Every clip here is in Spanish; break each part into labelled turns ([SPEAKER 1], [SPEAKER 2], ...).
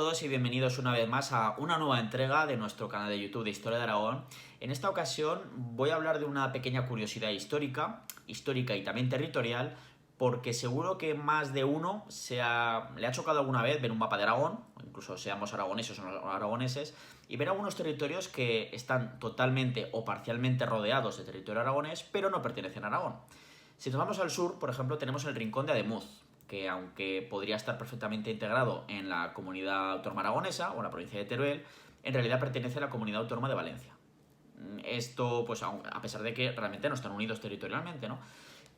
[SPEAKER 1] todos y bienvenidos una vez más a una nueva entrega de nuestro canal de YouTube de Historia de Aragón. En esta ocasión voy a hablar de una pequeña curiosidad histórica y también territorial, porque seguro que más de uno le ha chocado alguna vez ver un mapa de Aragón, o incluso seamos aragoneses o no aragoneses, y ver algunos territorios que están totalmente o parcialmente rodeados de territorio aragonés, pero no pertenecen a Aragón. Si nos vamos al sur, por ejemplo, tenemos el Rincón de Ademuz, que aunque podría estar perfectamente integrado en la comunidad autónoma aragonesa o en la provincia de Teruel, en realidad pertenece a la comunidad autónoma de Valencia. Esto, pues a pesar de que realmente no están unidos territorialmente, ¿no?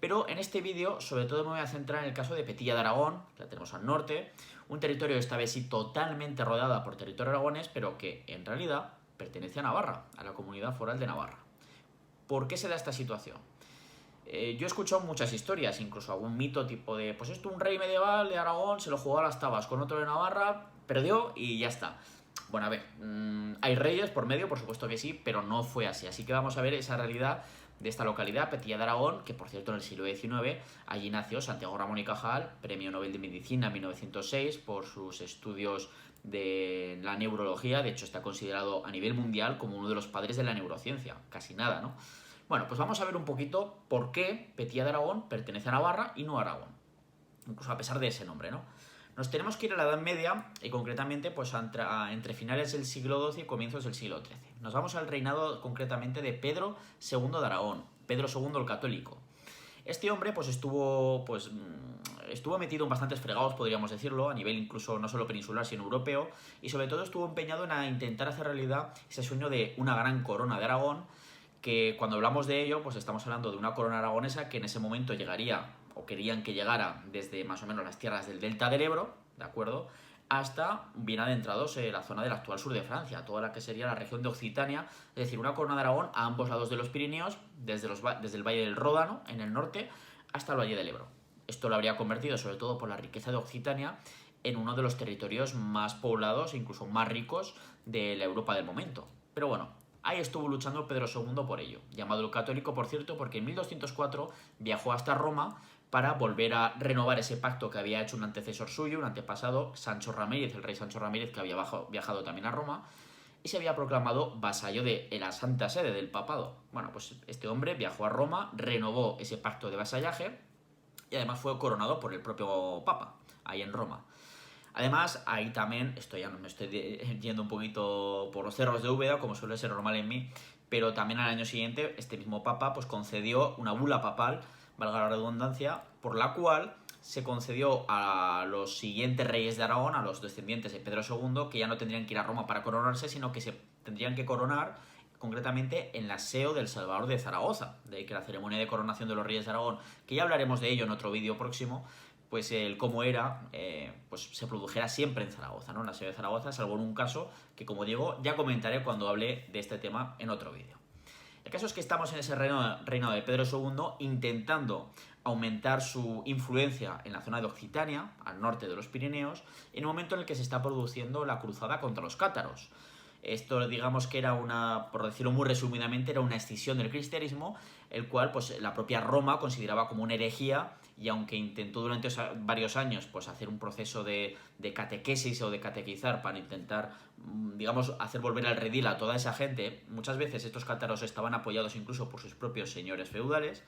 [SPEAKER 1] Pero en este vídeo, sobre todo me voy a centrar en el caso de Petilla de Aragón, que la tenemos al norte, un territorio esta vez sí totalmente rodeada por territorio aragonés, pero que en realidad pertenece a Navarra, a la comunidad foral de Navarra. ¿Por qué se da esta situación? Yo he escuchado muchas historias, incluso algún mito tipo de, pues esto un rey medieval de Aragón se lo jugó a las tabas con otro de Navarra, perdió y ya está. Bueno, a ver, hay reyes por medio, por supuesto que sí, pero no fue así. Así que vamos a ver esa realidad de esta localidad, Petilla de Aragón, que por cierto en el siglo XIX allí nació Santiago Ramón y Cajal, premio Nobel de Medicina en 1906 por sus estudios de la neurología. De hecho está considerado a nivel mundial como uno de los padres de la neurociencia, casi nada, ¿no? Bueno, pues vamos a ver un poquito por qué Petilla de Aragón pertenece a Navarra y no a Aragón, incluso a pesar de ese nombre, ¿no? Nos tenemos que ir a la Edad Media y concretamente pues entre finales del siglo XII y comienzos del siglo XIII. Nos vamos al reinado concretamente de Pedro II de Aragón, Pedro II el Católico. Este hombre pues estuvo metido en bastantes fregados, podríamos decirlo, a nivel incluso no solo peninsular sino europeo, y sobre todo estuvo empeñado en intentar hacer realidad ese sueño de una gran corona de Aragón, que cuando hablamos de ello, pues estamos hablando de una corona aragonesa que en ese momento llegaría, o querían que llegara, desde más o menos las tierras del delta del Ebro, ¿de acuerdo?, hasta bien adentrados en la zona del actual sur de Francia, toda la que sería la región de Occitania, es decir, una corona de Aragón a ambos lados de los Pirineos, desde el valle del Ródano, en el norte, hasta el valle del Ebro. Esto lo habría convertido, sobre todo por la riqueza de Occitania, en uno de los territorios más poblados e incluso más ricos de la Europa del momento. Pero bueno, ahí estuvo luchando Pedro II por ello, llamado el Católico, por cierto, porque en 1204 viajó hasta Roma para volver a renovar ese pacto que había hecho un antecesor suyo, un antepasado, Sancho Ramírez, el rey Sancho Ramírez, que había viajado también a Roma, y se había proclamado vasallo de la Santa Sede del Papado. Bueno, pues este hombre viajó a Roma, renovó ese pacto de vasallaje y además fue coronado por el propio Papa, ahí en Roma. Además, ahí también, esto ya no me estoy yendo un poquito por los cerros de Úbeda, como suele ser normal en mí, pero también al año siguiente este mismo papa pues concedió una bula papal, valga la redundancia, por la cual se concedió a los siguientes reyes de Aragón, a los descendientes de Pedro II, que ya no tendrían que ir a Roma para coronarse, sino que se tendrían que coronar concretamente en la SEO del Salvador de Zaragoza. De ahí que la ceremonia de coronación de los reyes de Aragón, que ya hablaremos de ello en otro vídeo próximo, pues el cómo era, pues se produjera siempre en Zaragoza, ¿no? En la SEO de Zaragoza, salvo en un caso que, como digo, ya comentaré cuando hable de este tema en otro vídeo. El caso es que estamos en ese reino de Pedro II intentando aumentar su influencia en la zona de Occitania, al norte de los Pirineos, en un momento en el que se está produciendo la cruzada contra los cátaros. Esto, digamos que era por decirlo muy resumidamente, era una escisión del cristianismo, el cual pues la propia Roma consideraba como una herejía, y aunque intentó durante varios años pues hacer un proceso de catequesis o de catequizar para intentar, digamos, hacer volver al redil a toda esa gente, muchas veces estos cátaros estaban apoyados incluso por sus propios señores feudales.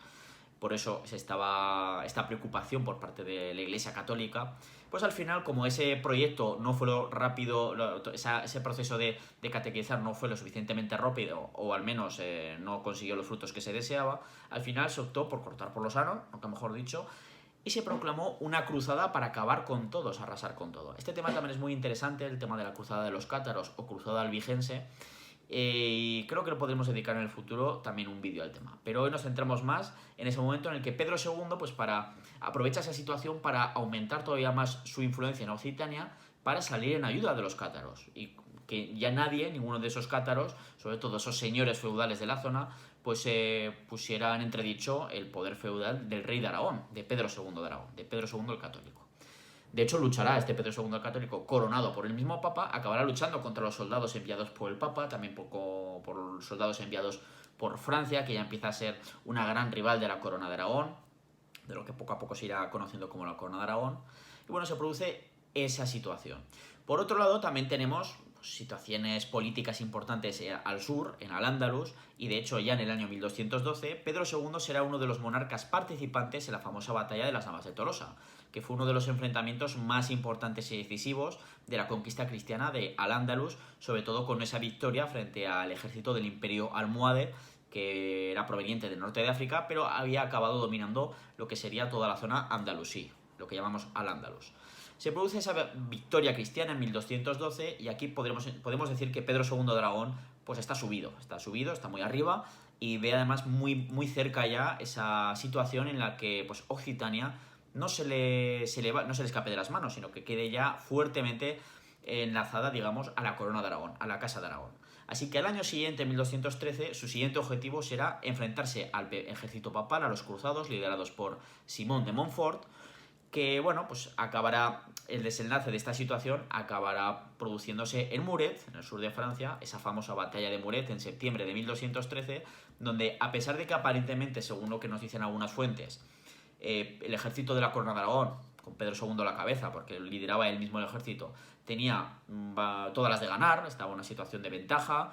[SPEAKER 1] Por eso estaba esta preocupación por parte de la Iglesia Católica. Pues al final, como ese proyecto no fue lo rápido, ese proceso de catequizar no fue lo suficientemente rápido, o al menos no consiguió los frutos que se deseaba, al final se optó por cortar por lo sano, nunca mejor dicho, y se proclamó una cruzada para acabar con todos, arrasar con todo. Este tema también es muy interesante, el tema de la cruzada de los cátaros o cruzada albigense, y creo que lo podremos dedicar en el futuro también un vídeo al tema. Pero hoy nos centramos más en ese momento en el que Pedro II pues aprovecha esa situación para aumentar todavía más su influencia en Occitania, para salir en ayuda de los cátaros, y que ya nadie, ninguno de esos cátaros, sobre todo esos señores feudales de la zona, pues pusiera en entredicho el poder feudal del rey de Aragón, de Pedro II de Aragón, de Pedro II el Católico. De hecho, luchará este Pedro II el Católico, coronado por el mismo Papa, acabará luchando contra los soldados enviados por el Papa, también por soldados enviados por Francia, que ya empieza a ser una gran rival de la Corona de Aragón, de lo que poco a poco se irá conociendo como la Corona de Aragón. Y bueno, se produce esa situación. Por otro lado, también tenemos situaciones políticas importantes al sur, en Al-Ándalus, y de hecho ya en el año 1212 Pedro II será uno de los monarcas participantes en la famosa batalla de las Navas de Tolosa, que fue uno de los enfrentamientos más importantes y decisivos de la conquista cristiana de Al-Ándalus, sobre todo con esa victoria frente al ejército del Imperio Almohade, que era proveniente del norte de África, pero había acabado dominando lo que sería toda la zona andalusí, lo que llamamos Al-Ándalus. Se produce esa victoria cristiana en 1212 y aquí podemos decir que Pedro II de Aragón pues está subido, está muy arriba y ve además muy cerca ya esa situación en la que pues Occitania no se le escape de las manos, sino que quede ya fuertemente enlazada, digamos, a la corona de Aragón, a la Casa de Aragón. Así que al año siguiente, en 1213, su siguiente objetivo será enfrentarse al ejército papal, a los cruzados, liderados por Simón de Montfort, que, bueno, pues acabará, el desenlace de esta situación acabará produciéndose en Muret, en el sur de Francia, esa famosa batalla de Muret en septiembre de 1213, donde a pesar de que aparentemente, según lo que nos dicen algunas fuentes, el ejército de la Corona de Aragón, con Pedro II a la cabeza, porque lideraba él mismo el ejército, tenía todas las de ganar, estaba en una situación de ventaja,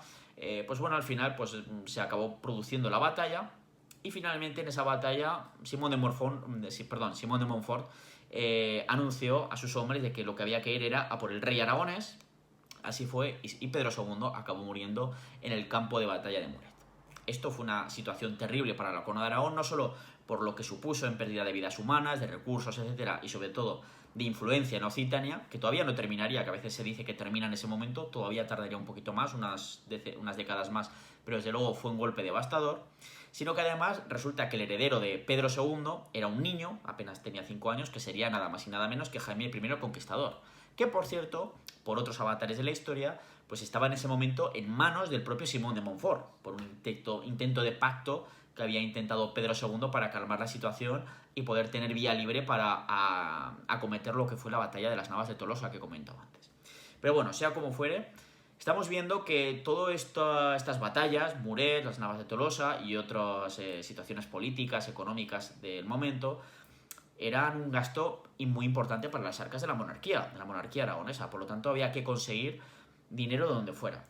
[SPEAKER 1] pues bueno, al final pues, se acabó produciendo la batalla, y finalmente en esa batalla Simón de Montfort anunció a sus hombres de que lo que había que ir era a por el rey aragonés. Así fue, y Pedro II acabó muriendo en el campo de batalla de Muret. Esto fue una situación terrible para la corona de Aragón, no solo por lo que supuso en pérdida de vidas humanas, de recursos, etcétera, y sobre todo de influencia en Occitania, que todavía no terminaría, que a veces se dice que termina en ese momento, todavía tardaría un poquito más, unas décadas más, pero desde luego fue un golpe devastador, sino que además resulta que el heredero de Pedro II era un niño, apenas tenía 5 años, que sería nada más y nada menos que Jaime I el Conquistador, que por cierto, por otros avatares de la historia, pues estaba en ese momento en manos del propio Simón de Montfort, por un intento de pacto que había intentado Pedro II para calmar la situación y poder tener vía libre para acometer lo que fue la batalla de las Navas de Tolosa que comentaba antes. Pero bueno, sea como fuere, estamos viendo que todas estas batallas, Muret, las Navas de Tolosa y otras situaciones políticas, económicas del momento, eran un gasto muy importante para las arcas de la monarquía aragonesa. Por lo tanto, había que conseguir dinero de donde fuera.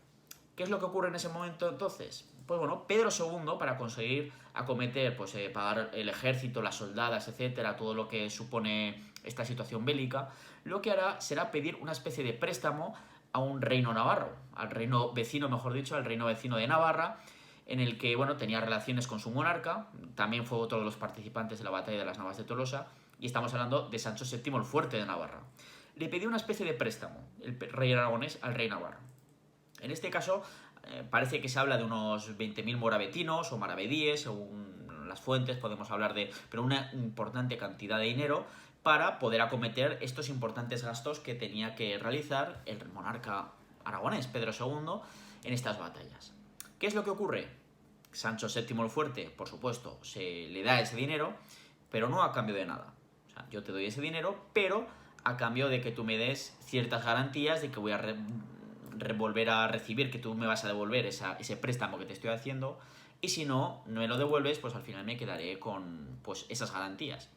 [SPEAKER 1] ¿Qué es lo que ocurre en ese momento entonces? Pues bueno, Pedro II, para conseguir acometer, pues pagar el ejército, las soldadas, etcétera, todo lo que supone esta situación bélica, lo que hará será pedir una especie de préstamo a un reino navarro, al reino vecino, mejor dicho, al reino vecino de Navarra, en el que, bueno, tenía relaciones con su monarca, también fue otro de los participantes de la batalla de las Navas de Tolosa, y estamos hablando de Sancho VII el Fuerte de Navarra. Le pidió una especie de préstamo, el rey aragonés al rey navarro. En este caso, parece que se habla de unos 20.000 moravetinos o maravedíes, según las fuentes podemos hablar de, pero una importante cantidad de dinero para poder acometer estos importantes gastos que tenía que realizar el monarca aragonés, Pedro II, en estas batallas. ¿Qué es lo que ocurre? Sancho VII el Fuerte, por supuesto, se le da ese dinero, pero no a cambio de nada. O sea, yo te doy ese dinero, pero a cambio de que tú me des ciertas garantías de que voy a volver a recibir, que tú me vas a devolver ese préstamo que te estoy haciendo, y si no, no me lo devuelves, pues al final me quedaré con pues, esas garantías.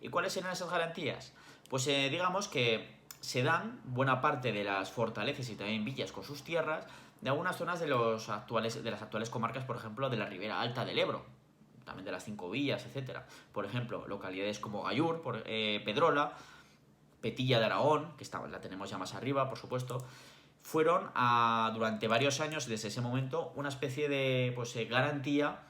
[SPEAKER 1] ¿Y cuáles serán esas garantías? Pues digamos que se dan buena parte de las fortalezas y también villas con sus tierras de algunas zonas de las actuales comarcas, por ejemplo, de la Ribera Alta del Ebro, también de las 5 villas, etcétera. Por ejemplo, localidades como Gallur, Pedrola, Petilla de Aragón, que la tenemos ya más arriba, por supuesto, fueron durante varios años, desde ese momento, una especie de pues, garantía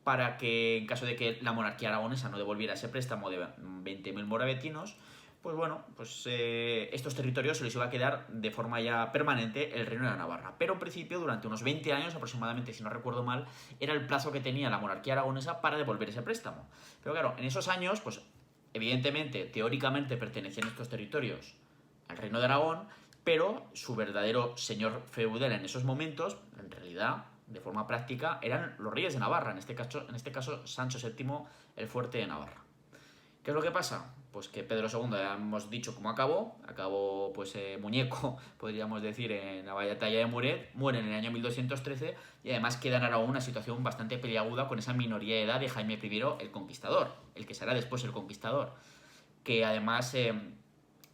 [SPEAKER 1] para que, en caso de que la monarquía aragonesa no devolviera ese préstamo de 20.000 moravetinos, pues bueno, pues estos territorios se les iba a quedar de forma ya permanente el reino de Navarra. Pero en principio, durante unos 20 años aproximadamente, si no recuerdo mal, era el plazo que tenía la monarquía aragonesa para devolver ese préstamo. Pero claro, en esos años, pues evidentemente, teóricamente pertenecían estos territorios al reino de Aragón, pero su verdadero señor feudal en esos momentos, en realidad, de forma práctica, eran los reyes de Navarra, en este caso Sancho VII el Fuerte de Navarra. ¿Qué es lo que pasa? Pues que Pedro II, ya hemos dicho cómo acabó pues muñeco, podríamos decir, en la batalla de Muret, muere en el año 1213 y además queda en Aragón una situación bastante peliaguda con esa minoría de edad de Jaime I el Conquistador, el que será después el Conquistador, que además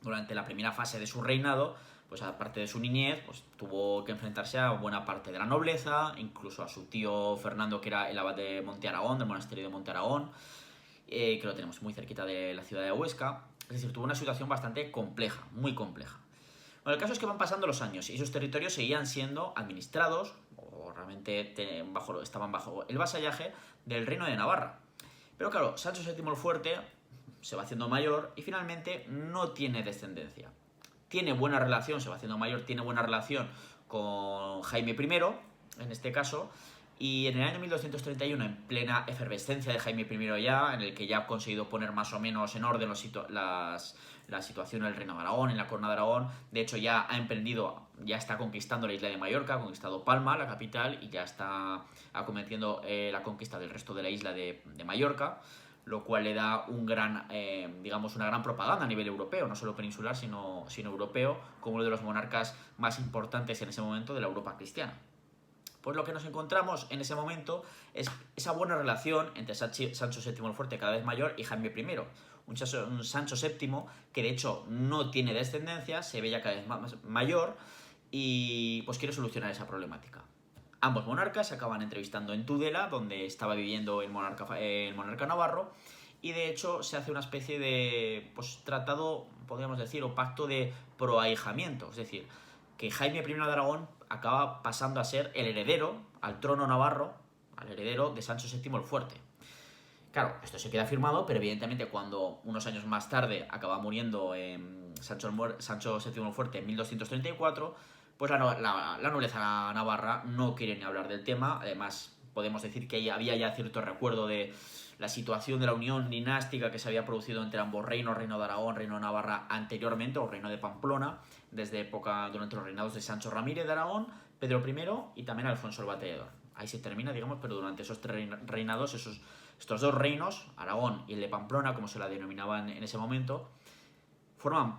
[SPEAKER 1] durante la primera fase de su reinado pues aparte de su niñez, pues tuvo que enfrentarse a buena parte de la nobleza, incluso a su tío Fernando, que era el abad de Monte Aragón, del monasterio de Monte Aragón, que lo tenemos muy cerquita de la ciudad de Huesca. Es decir, tuvo una situación bastante compleja, muy compleja. Bueno, el caso es que van pasando los años y esos territorios seguían siendo administrados, o realmente estaban bajo el vasallaje del Reino de Navarra. Pero claro, Sancho VII el Fuerte se va haciendo mayor y finalmente no tiene descendencia. Tiene buena relación, se va haciendo mayor, tiene buena relación con Jaime I, en este caso, y en el año 1231, en plena efervescencia de Jaime I ya, en el que ya ha conseguido poner más o menos en orden la situación en el Reino de Aragón, en la Corona de Aragón, de hecho ya ha emprendido, ya está conquistando la isla de Mallorca, ha conquistado Palma, la capital, y ya está acometiendo la conquista del resto de la isla de Mallorca, lo cual le da digamos, una gran propaganda a nivel europeo, no solo peninsular, sino europeo, como uno de los monarcas más importantes en ese momento de la Europa cristiana. Pues lo que nos encontramos en ese momento es esa buena relación entre Sancho VII el Fuerte, cada vez mayor, y Jaime I. Un Sancho VII que de hecho no tiene descendencia, se ve ya cada vez más mayor y pues quiere solucionar esa problemática. Ambos monarcas se acaban entrevistando en Tudela, donde estaba viviendo el monarca navarro, y de hecho se hace una especie de tratado, podríamos decir, o pacto de proahijamiento, es decir, que Jaime I de Aragón acaba pasando a ser el heredero al trono navarro, al heredero de Sancho VII el Fuerte. Claro, esto se queda firmado, pero evidentemente cuando unos años más tarde acaba muriendo Sancho VII el Fuerte en 1234, pues la nobleza navarra no quiere ni hablar del tema. Además, podemos decir que había ya cierto recuerdo de la situación de la unión dinástica que se había producido entre ambos reinos, Reino de Aragón, Reino de Navarra anteriormente, o Reino de Pamplona, durante los reinados de Sancho Ramírez de Aragón, Pedro I y también Alfonso el Batallador. Ahí se termina, digamos, pero durante esos tres reinados, estos dos reinos, Aragón y el de Pamplona, como se la denominaban en ese momento,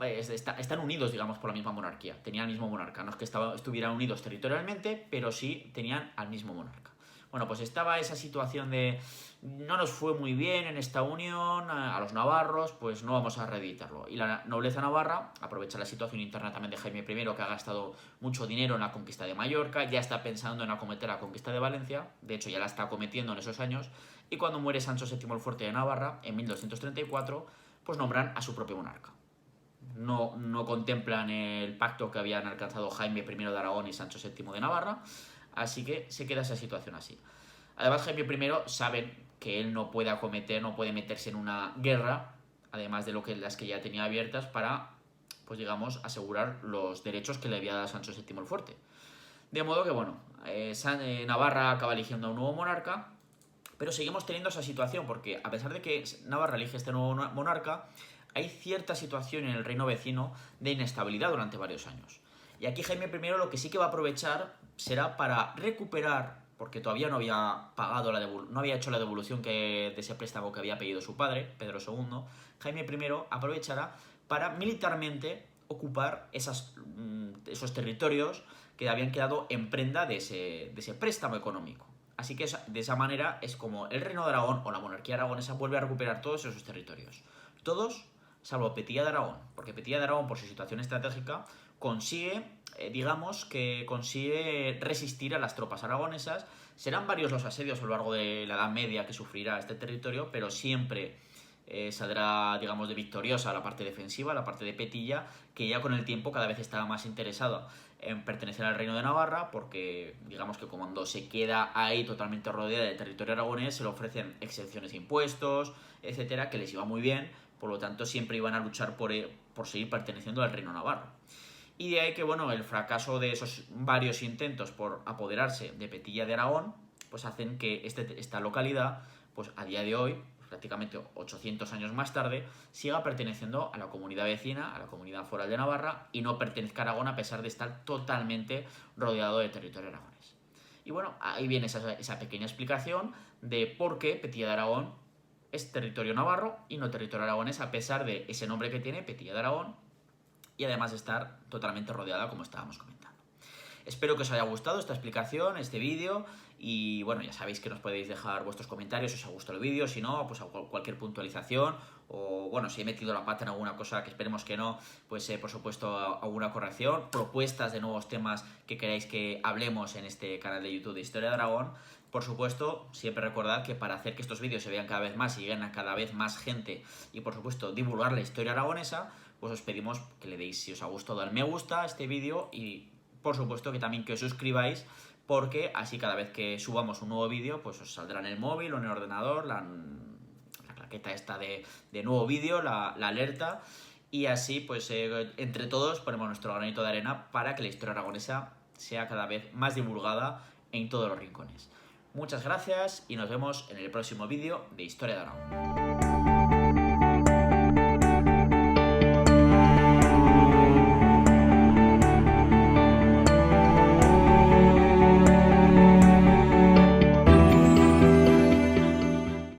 [SPEAKER 1] están unidos, digamos, por la misma monarquía. Tenían el mismo monarca. No es que estuvieran unidos territorialmente, pero sí tenían al mismo monarca. Bueno, pues estaba esa situación de no nos fue muy bien en esta unión, a los navarros, pues no vamos a reeditarlo. Y la nobleza navarra aprovecha la situación interna también de Jaime I, que ha gastado mucho dinero en la conquista de Mallorca, ya está pensando en acometer la conquista de Valencia, de hecho ya la está acometiendo en esos años, y cuando muere Sancho VII el Fuerte de Navarra, en 1234, pues nombran a su propio monarca. No contemplan el pacto que habían alcanzado Jaime I de Aragón y Sancho VII de Navarra, así que se queda esa situación así. Además, Jaime I sabe que él no puede meterse en una guerra, además de las que ya tenía abiertas, para, pues digamos, asegurar los derechos que le había dado Sancho VII el Fuerte. De modo que, bueno, Navarra acaba eligiendo a un nuevo monarca, pero seguimos teniendo esa situación, porque a pesar de que Navarra elige este nuevo monarca, hay cierta situación en el reino vecino de inestabilidad durante varios años. Y aquí Jaime I lo que sí que va a aprovechar será para recuperar, porque todavía no había hecho la devolución de ese préstamo que había pedido su padre, Pedro II, Jaime I aprovechará para militarmente ocupar esos territorios que habían quedado en prenda de ese préstamo económico. Así que de esa manera es como el Reino de Aragón o la monarquía aragonesa vuelve a recuperar todos esos territorios. Todos salvo Petilla de Aragón, porque Petilla de Aragón, por su situación estratégica, consigue resistir a las tropas aragonesas. Serán varios los asedios a lo largo de la Edad Media que sufrirá este territorio, pero siempre saldrá, digamos, de victoriosa la parte defensiva, la parte de Petilla, que ya con el tiempo cada vez estaba más interesada en pertenecer al Reino de Navarra, porque digamos que cuando se queda ahí totalmente rodeada del territorio aragonés, se le ofrecen exenciones de impuestos, etcétera, que les iba muy bien. Por lo tanto, siempre iban a luchar por seguir perteneciendo al Reino Navarro. Y de ahí que, bueno, el fracaso de esos varios intentos por apoderarse de Petilla de Aragón, pues hacen que esta localidad, pues a día de hoy, prácticamente 800 años más tarde, siga perteneciendo a la comunidad vecina, a la comunidad foral de Navarra, y no pertenezca a Aragón a pesar de estar totalmente rodeado de territorio aragonés. Y bueno, ahí viene esa pequeña explicación de por qué Petilla de Aragón es territorio navarro y no territorio aragonés, a pesar de ese nombre que tiene, Petilla de Aragón, y además de estar totalmente rodeada, como estábamos comentando. Espero que os haya gustado esta explicación, este vídeo, Y bueno, ya sabéis que nos podéis dejar vuestros comentarios si os ha gustado el vídeo, si no, pues cualquier puntualización, o bueno, si he metido la pata en alguna cosa, que esperemos que no, pues por supuesto alguna corrección, propuestas de nuevos temas que queráis que hablemos en este canal de YouTube de Historia de Aragón. Por supuesto, siempre recordad que para hacer que estos vídeos se vean cada vez más y lleguen a cada vez más gente y por supuesto divulgar la historia aragonesa, pues os pedimos que le deis, si os ha gustado, al me gusta a este vídeo y por supuesto que también que os suscribáis, porque así cada vez que subamos un nuevo vídeo pues os saldrá en el móvil o en el ordenador la claqueta esta de nuevo vídeo, la alerta, y así pues entre todos ponemos nuestro granito de arena para que la historia aragonesa sea cada vez más divulgada en todos los rincones. Muchas gracias y nos vemos en el próximo vídeo de Historia de Aragón.